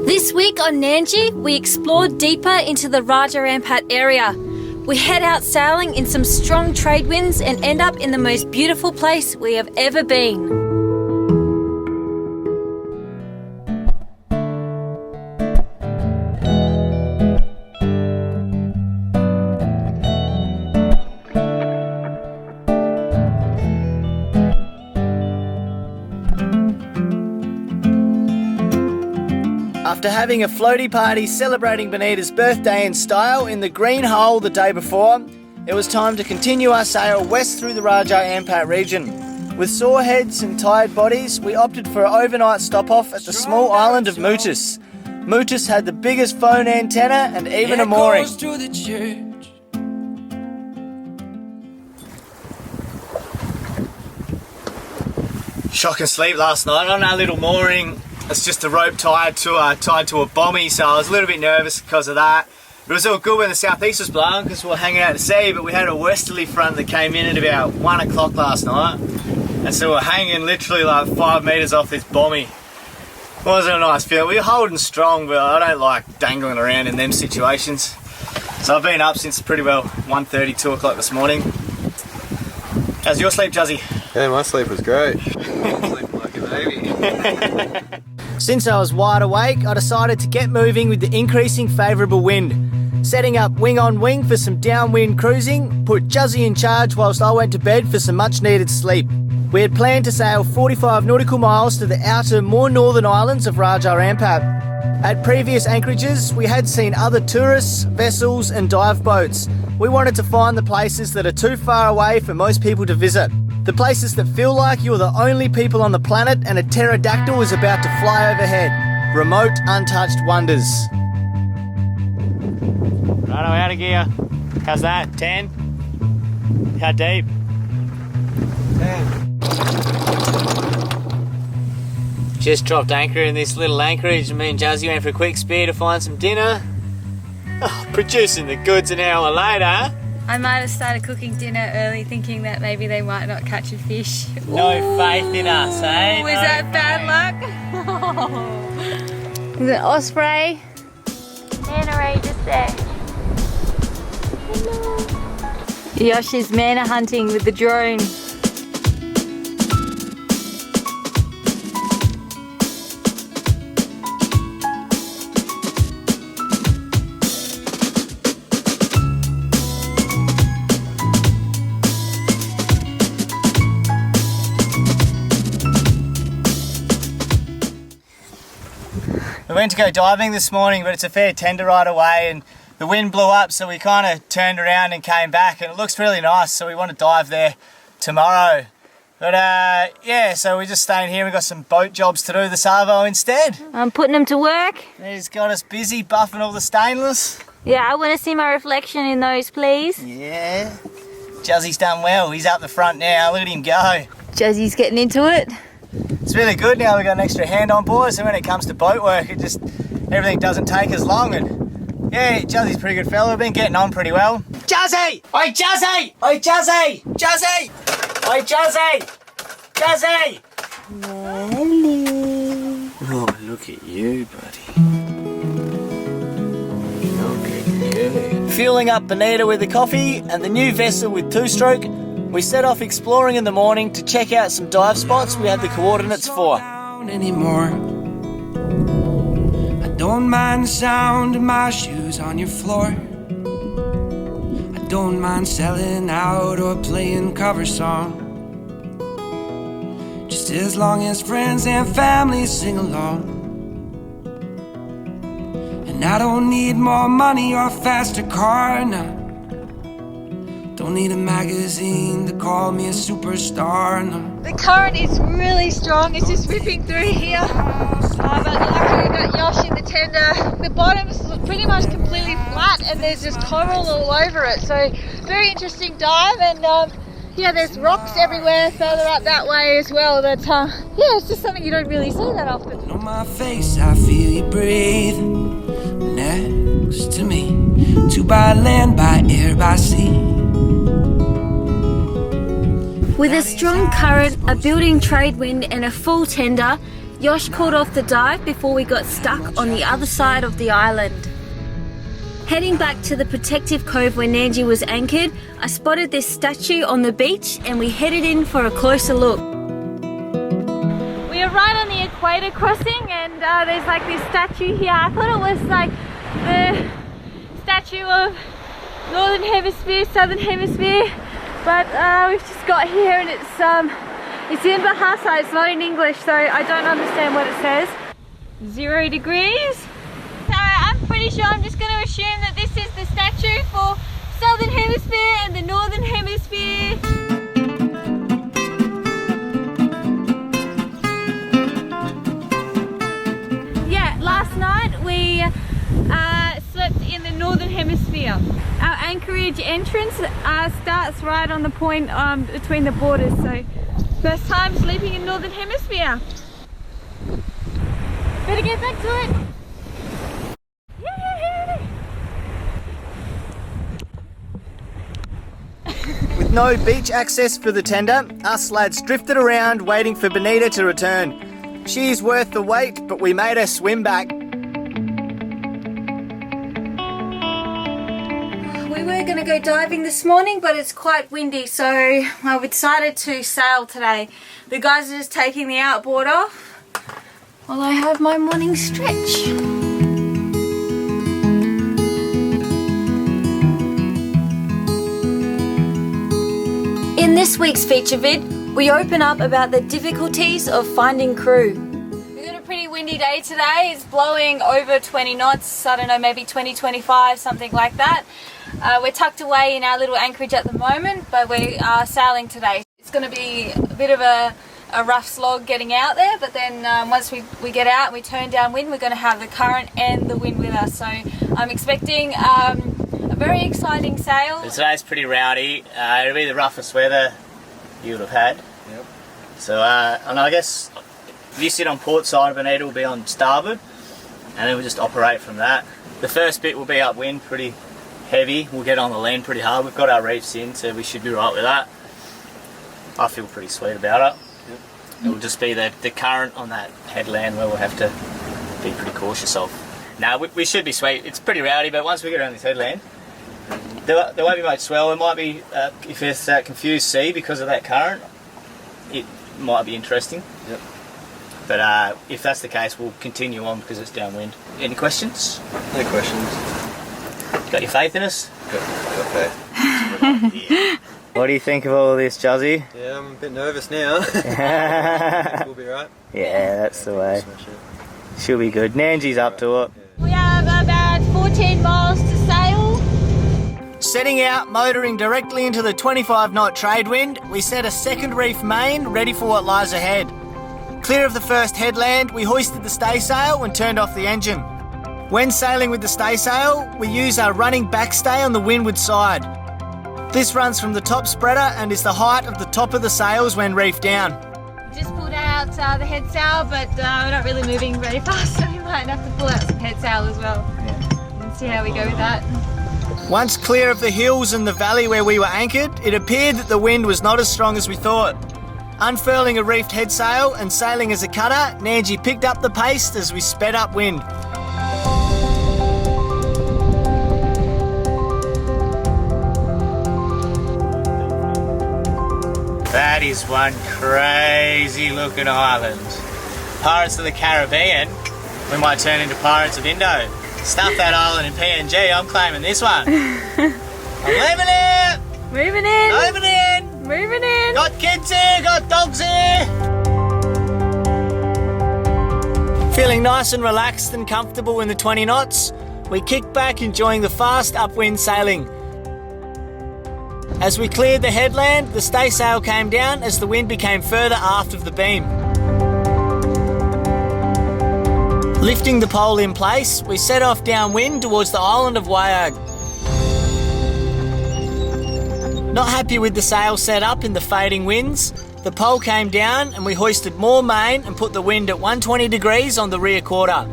This week on Nandji, we explore deeper into the Raja Ampat area. We head out sailing in some strong trade winds and end up in the most beautiful place we have ever been. After having a floaty party celebrating Benita's birthday in style in the Green Hole the day before, it was time to continue our sail west through the Raja Ampat region. With sore heads and tired bodies, we opted for an overnight stop-off at the small island of Motifs. Motifs had the biggest phone antenna and even a mooring. Shock and sleep last night on our little mooring. It's just a rope tied to a bommy, so I was a little bit nervous because of that. It was all good when the southeast was blowing because we were hanging out to sea, but we had a westerly front that came in at about 1 o'clock last night. And so we're hanging literally like 5 metres off this bommy. It wasn't a nice feeling. We were holding strong, but I don't like dangling around in them situations. So I've been up since pretty well 1:30, 2 o'clock this morning. How's your sleep, Juzzy? Yeah, my sleep was great. I'm sleeping like a baby. Since I was wide awake, I decided to get moving with the increasing favourable wind. Setting up wing on wing for some downwind cruising, put Juzzy in charge whilst I went to bed for some much needed sleep. We had planned to sail 45 nautical miles to the outer, more northern islands of Raja Ampat. At previous anchorages, we had seen other tourists, vessels and dive boats. We wanted to find the places that are too far away for most people to visit. The places that feel like you're the only people on the planet and a pterodactyl is about to fly overhead. Remote, untouched wonders. Righto, out of gear. How's that? 10? How deep? 10. Just dropped anchor in this little anchorage and me and Juzzy went for a quick spear to find some dinner. Oh, producing the goods an hour later. I might have started cooking dinner early thinking that maybe they might not catch a fish. No faith in us, eh? Was that bad luck? Is it osprey? Manta ray just there. Hello. Yosh is manta hunting with the drone. We went to go diving this morning, but it's a fair tender right away and the wind blew up, so we kind of turned around and came back and it looks really nice, so we want to dive there tomorrow. But yeah, so we're just staying here. We've got some boat jobs to do this arvo instead. I'm putting them to work. He's got us busy buffing all the stainless. Yeah, I want to see my reflection in those, please. Yeah. Juzzy's done well. He's up the front now. Look at him go. Juzzy's getting into it. It's really good now we've got an extra hand on board, so when it comes to boat work, everything doesn't take as long. And yeah, Juzzy's a pretty good fella. We've been getting on pretty well. Juzzy! Oi, Juzzy! Oi, Juzzy! Juzzy! Oi, Juzzy! Juzzy! Hello. Oh, look at you, buddy. Look at you. Fueling up Benita with the coffee and the new vessel with two-stroke, we set off exploring in the morning to check out some dive spots we had the coordinates for. Anymore. I don't mind the sound of my shoes on your floor. I don't mind selling out or playing cover song. Just as long as friends and family sing along. And I don't need more money or a faster car now. Don't need a magazine to call me a superstar, no. The current is really strong. It's just whipping through here. But luckily we've got Yosh in the tender. The bottom's pretty much completely flat and there's just coral all over it. So very interesting dive and yeah, there's rocks everywhere further up that way as well. That yeah, it's just something you don't really see that often. On my face I feel you breathe next to me. Two by land, by air, by sea. With a strong current, a building trade wind and a full tender, Yosh called off the dive before we got stuck on the other side of the island. Heading back to the protective cove where Nandji was anchored, I spotted this statue on the beach and we headed in for a closer look. We are right on the equator crossing and there's like this statue here. I thought it was like the statue of Northern Hemisphere, Southern Hemisphere, but we've just got here and it's in Bahasa, it's not in English, so I don't understand what it says. 0 degrees. So I'm pretty sure I'm just going to assume that this is the statue for Southern Hemisphere and the Northern Hemisphere. Yeah, last night we slept in the Northern Hemisphere. Our anchorage entrance starts right on the point between the borders, so first time sleeping in Northern Hemisphere. Better get back to it. With no beach access for the tender, us lads drifted around waiting for Benita to return. She's worth the wait, but we made her swim back. We were going to go diving this morning, but it's quite windy, so we decided to sail today. The guys are just taking the outboard off while I have my morning stretch. In this week's feature vid, we open up about the difficulties of finding crew. We've got a pretty windy day today. It's blowing over 20 knots, I don't know, maybe 20, 25, something like that. We're tucked away in our little anchorage at the moment, but we are sailing today. It's going to be a bit of a rough slog getting out there, but then once we get out and we turn downwind, we're going to have the current and the wind with us. So I'm expecting a very exciting sail. Today's pretty rowdy. It'll be the roughest weather you would have had. Yep. So, and I guess if you sit on port side, Benita will be on starboard, and then we'll just operate from that. The first bit will be upwind, pretty heavy. We'll get on the land pretty hard. We've got our reefs in, so we should be right with that. I feel pretty sweet about it. Yep. It will just be the current on that headland where we'll have to be pretty cautious of. No, we should be sweet. It's pretty rowdy, but once we get around this headland, there won't be much swell. It might be, if it's that confused sea because of that current, it might be interesting. Yep. But if that's the case, we'll continue on because it's downwind. Any questions? No questions. Got your faith in us? Got faith. Yeah. What do you think of all of this, Juzzy? Yeah, I'm a bit nervous now. We'll be right. Yeah, that's the way. Smash it. She'll be good. Nandji's up to it. We have about 14 miles to sail. Setting out, motoring directly into the 25-knot trade wind, we set a second reef main ready for what lies ahead. Clear of the first headland, we hoisted the staysail and turned off the engine. When sailing with the staysail, we use our running backstay on the windward side. This runs from the top spreader and is the height of the top of the sails when reefed down. Just pulled out the head sail, but we're not really moving very fast, so we might have to pull out some head sail as well. And see how we go with that. Once clear of the hills and the valley where we were anchored, it appeared that the wind was not as strong as we thought. Unfurling a reefed head sail and sailing as a cutter, Nandji picked up the pace as we sped upwind. That is one crazy looking island. Pirates of the Caribbean, we might turn into Pirates of Indo. Stuff that island in PNG, I'm claiming this one. I'm leaving it! Moving in. Moving in! Moving in. Got kids here, got dogs here! Feeling nice and relaxed and comfortable in the 20 knots, we kicked back enjoying the fast upwind sailing. As we cleared the headland, the staysail came down as the wind became further aft of the beam. Lifting the pole in place, we set off downwind towards the island of Wayag. Not happy with the sail set up in the fading winds, the pole came down and we hoisted more main and put the wind at 120 degrees on the rear quarter.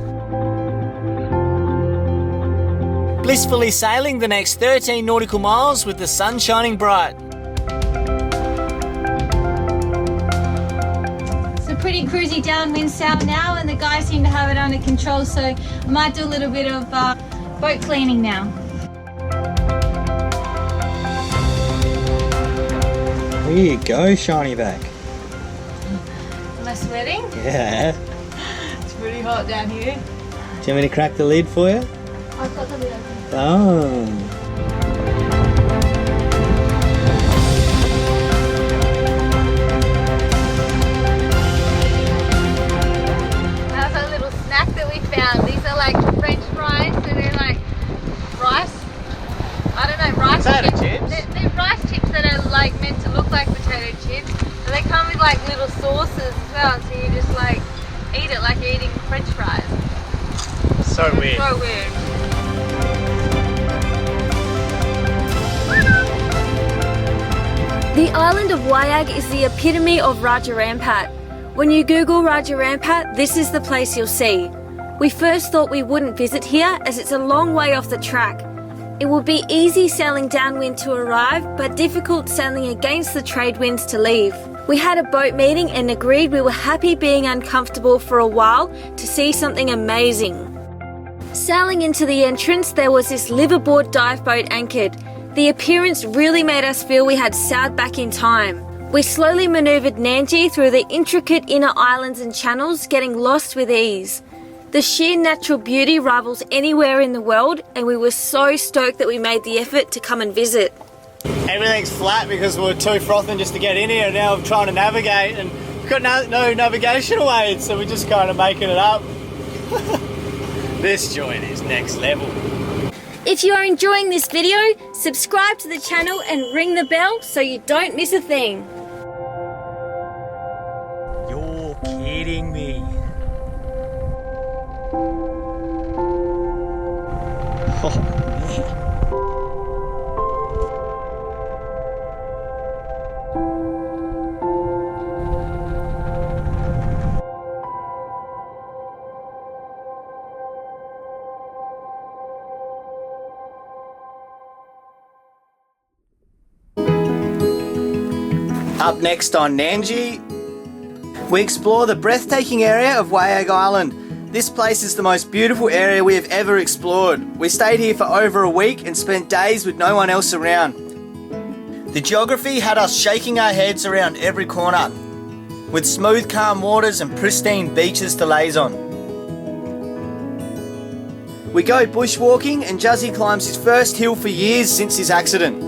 Blissfully sailing the next 13 nautical miles with the sun shining bright. So pretty cruisy downwind sail now, and the guys seem to have it under control, so I might do a little bit of boat cleaning now. There you go, shiny back. Am I sweating? Yeah. It's pretty hot down here. Do you want me to crack the lid for you? I've got the lid open. Oh. That's a little snack that we found. These are like French fries, so they're like rice. I don't know, rice Potato chips. chips? They're rice chips that are like meant to look like potato chips. But they come with like little sauces as well, so you just like eat it like you're eating French fries. So weird. So weird. The island of Wayag is the epitome of Raja Ampat. When you Google Raja Ampat, this is the place you'll see. We first thought we wouldn't visit here as it's a long way off the track. It would be easy sailing downwind to arrive, but difficult sailing against the trade winds to leave. We had a boat meeting and agreed we were happy being uncomfortable for a while to see something amazing. Sailing into the entrance, there was this liveaboard dive boat anchored. The appearance really made us feel we had sailed back in time. We slowly manoeuvred Nandji through the intricate inner islands and channels, getting lost with ease. The sheer natural beauty rivals anywhere in the world, and we were so stoked that we made the effort to come and visit. Everything's flat because we were too frothing just to get in here, and now I'm trying to navigate and we've got no navigational aids, so we're just kind of making it up. This joint is next level. If you are enjoying this video, subscribe to the channel and ring the bell so you don't miss a thing. You're kidding me. Oh, man. Up next on Nandji, we explore the breathtaking area of Wayag Island. This place is the most beautiful area we have ever explored. We stayed here for over a week and spent days with no one else around. The geography had us shaking our heads around every corner, with smooth calm waters and pristine beaches to laze on. We go bushwalking and Juzzy climbs his first hill for years since his accident.